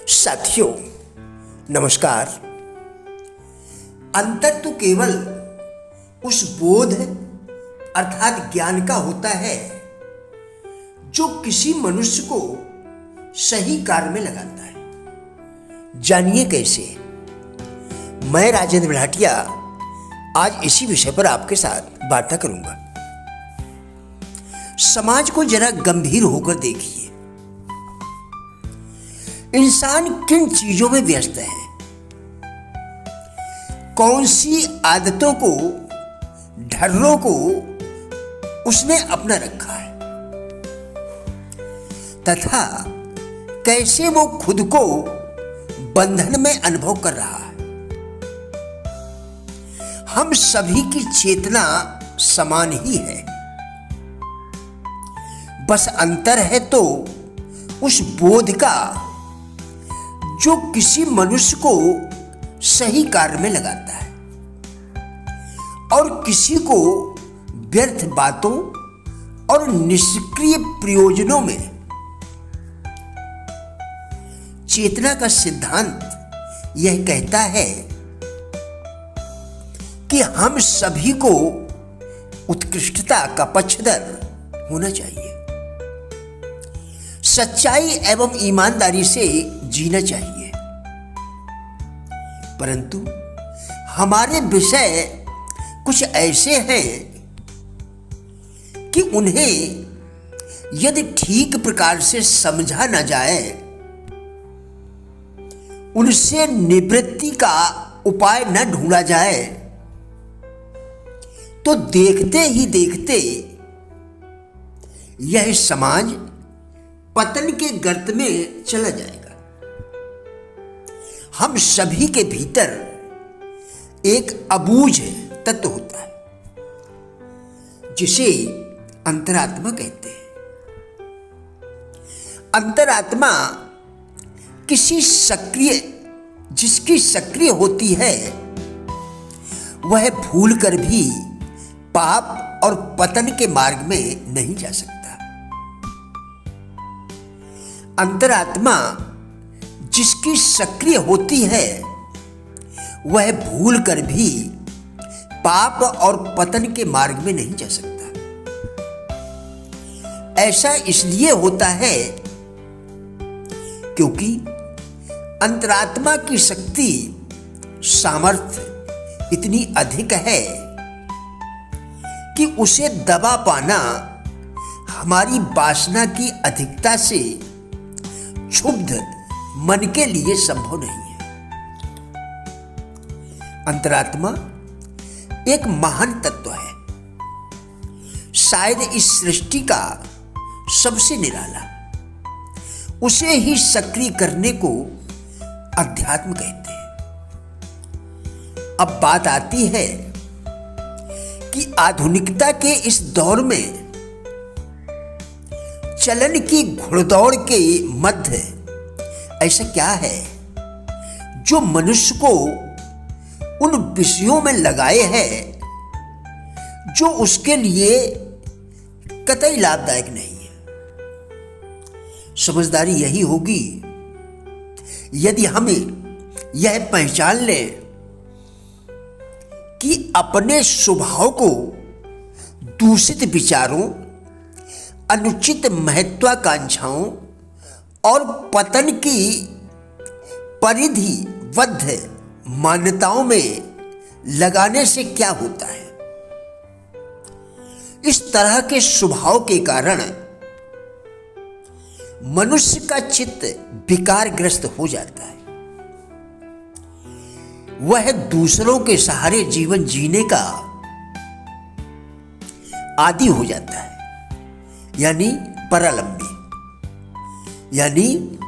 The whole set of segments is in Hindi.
साथियों नमस्कार। अंतर तो केवल उस बोध अर्थात ज्ञान का होता है जो किसी मनुष्य को सही कार्य में लगाता है। जानिए कैसे। मैं राजेंद्र भाटिया आज इसी विषय पर आपके साथ वार्ता करूंगा। समाज को जरा गंभीर होकर देखिए। इंसान किन चीजों में व्यस्त है, कौन सी आदतों को, ढर्रों को उसने अपना रखा है तथा कैसे वो खुद को बंधन में अनुभव कर रहा है। हम सभी की चेतना समान ही है, बस अंतर है तो उस बोध का जो किसी मनुष्य को सही कार्य में लगाता है और किसी को व्यर्थ बातों और निष्क्रिय प्रयोजनों में। चेतना का सिद्धांत यह कहता है कि हम सभी को उत्कृष्टता का पक्षधर होना चाहिए, सच्चाई एवं ईमानदारी से जीना चाहिए। परंतु हमारे विषय कुछ ऐसे हैं कि उन्हें यदि ठीक प्रकार से समझा न जाए, उनसे निवृत्ति का उपाय न ढूंढा जाए तो देखते ही देखते यह समाज पतन के गर्त में चला जाएगा। हम सभी के भीतर एक अबूझ तत्व होता है जिसे अंतरात्मा कहते हैं। अंतरात्मा जिसकी सक्रिय होती है वह भूल कर भी पाप और पतन के मार्ग में नहीं जा सकता। अंतरात्मा जिसकी सक्रिय होती है वह भूल कर भी पाप और पतन के मार्ग में नहीं जा सकता। ऐसा इसलिए होता है क्योंकि अंतरात्मा की शक्ति सामर्थ्य इतनी अधिक है कि उसे दबा पाना हमारी वासना की अधिकता से क्षुब्ध मन के लिए संभव नहीं है। अंतरात्मा एक महान तत्व है, शायद इस सृष्टि का सबसे निराला। उसे ही सक्रिय करने को अध्यात्म कहते हैं। अब बात आती है कि आधुनिकता के इस दौर में चलन की घुड़दौड़ के मध्य ऐसा क्या है जो मनुष्य को उन विषयों में लगाए है जो उसके लिए कतई लाभदायक नहीं है। समझदारी यही होगी यदि हमें यह पहचान ले कि अपने स्वभाव को दूषित विचारों, अनुचित महत्वाकांक्षाओं और पतन की परिधिबद्ध मान्यताओं में लगाने से क्या होता है। इस तरह के स्वभाव के कारण मनुष्य का चित्त विकारग्रस्त हो जाता है। वह दूसरों के सहारे जीवन जीने का आदी हो जाता है, यानी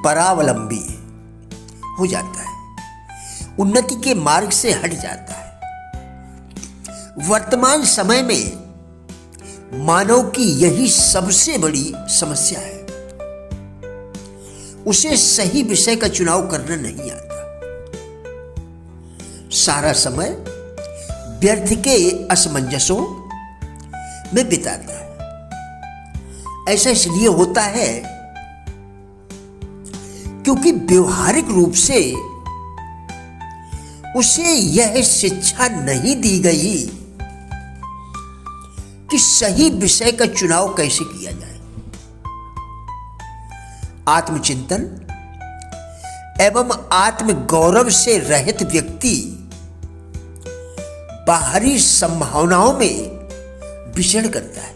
परावलंबी हो जाता है, उन्नति के मार्ग से हट जाता है। वर्तमान समय में मानव की यही सबसे बड़ी समस्या है। उसे सही विषय का चुनाव करना नहीं आता। सारा समय व्यर्थ के असमंजसों में बिताता है। ऐसा इसलिए होता है क्योंकि व्यवहारिक रूप से उसे यह शिक्षा नहीं दी गई कि सही विषय का चुनाव कैसे किया जाए। आत्मचिंतन एवं आत्मगौरव से रहित व्यक्ति बाहरी संभावनाओं में विचरण करता है।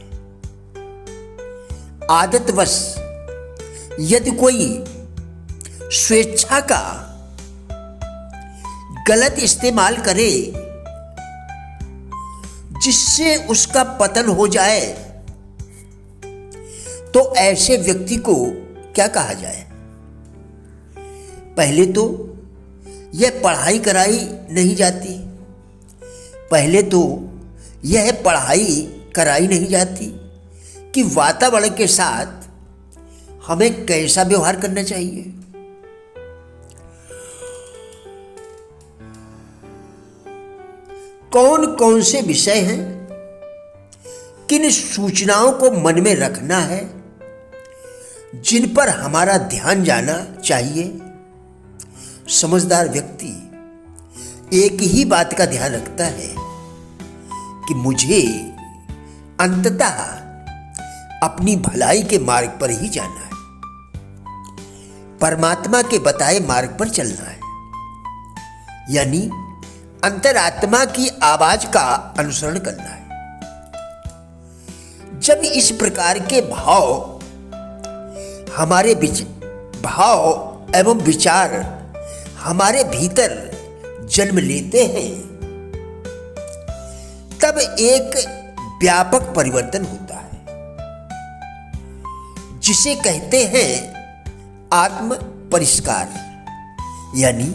आदतवश यदि कोई स्वेच्छा का गलत इस्तेमाल करे जिससे उसका पतन हो जाए, तो ऐसे व्यक्ति को क्या कहा जाए? पहले तो यह पढ़ाई कराई नहीं जाती, कि वातावरण के साथ हमें कैसा व्यवहार करना चाहिए। कौन कौन से विषय हैं, किन सूचनाओं को मन में रखना है, जिन पर हमारा ध्यान जाना चाहिए। समझदार व्यक्ति एक ही बात का ध्यान रखता है कि मुझे अंततः अपनी भलाई के मार्ग पर ही जाना है, परमात्मा के बताए मार्ग पर चलना है, यानी अंतरात्मा की आवाज का अनुसरण करना है। जब इस प्रकार के भाव एवं विचार हमारे भीतर जन्म लेते हैं, तब एक व्यापक परिवर्तन होता है, जिसे कहते हैं आत्म परिष्कार, यानी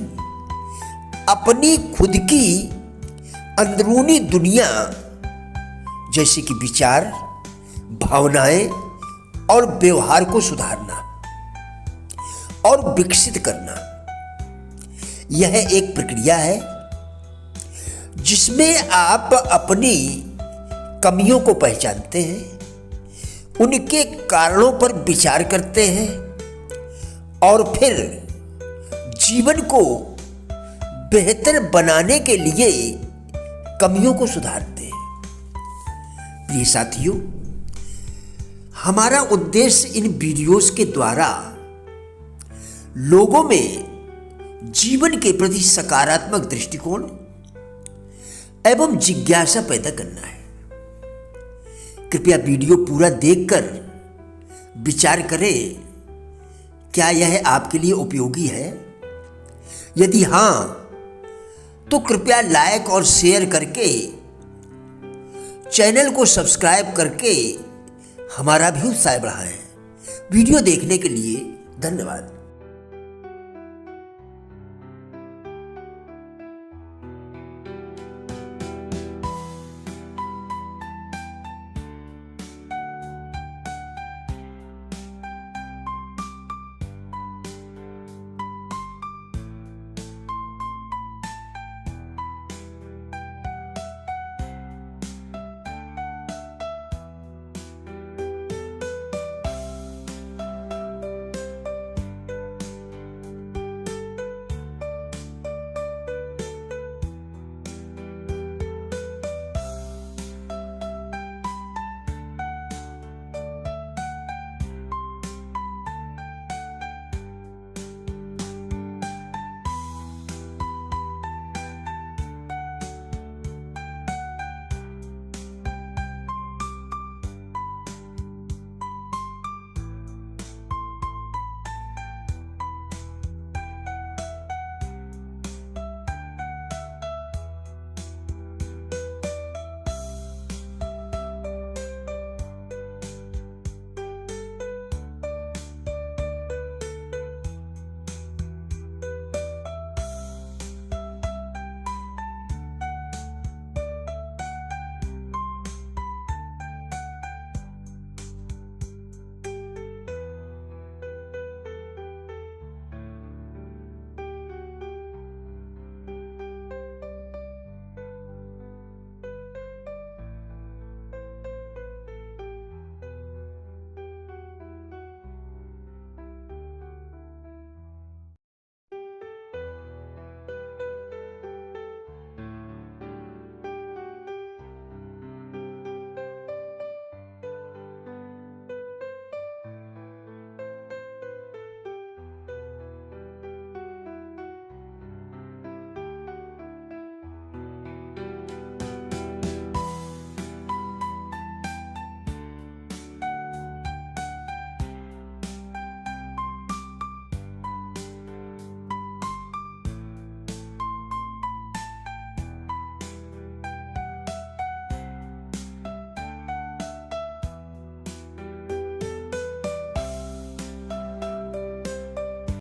अपनी खुद की अंदरूनी दुनिया जैसे कि विचार, भावनाएं और व्यवहार को सुधारना और विकसित करना। यह एक प्रक्रिया है जिसमें आप अपनी कमियों को पहचानते हैं, उनके कारणों पर विचार करते हैं और फिर जीवन को बेहतर बनाने के लिए कमियों को सुधारते हैं। प्रिय साथियों, हमारा उद्देश्य इन वीडियोस के द्वारा लोगों में जीवन के प्रति सकारात्मक दृष्टिकोण एवं जिज्ञासा पैदा करना है। कृपया वीडियो पूरा देखकर विचार करें, क्या यह आपके लिए उपयोगी है? यदि हाँ, तो कृपया लाइक और शेयर करके चैनल को सब्सक्राइब करके हमारा भी उत्साह बढ़ाएं। वीडियो देखने के लिए धन्यवाद।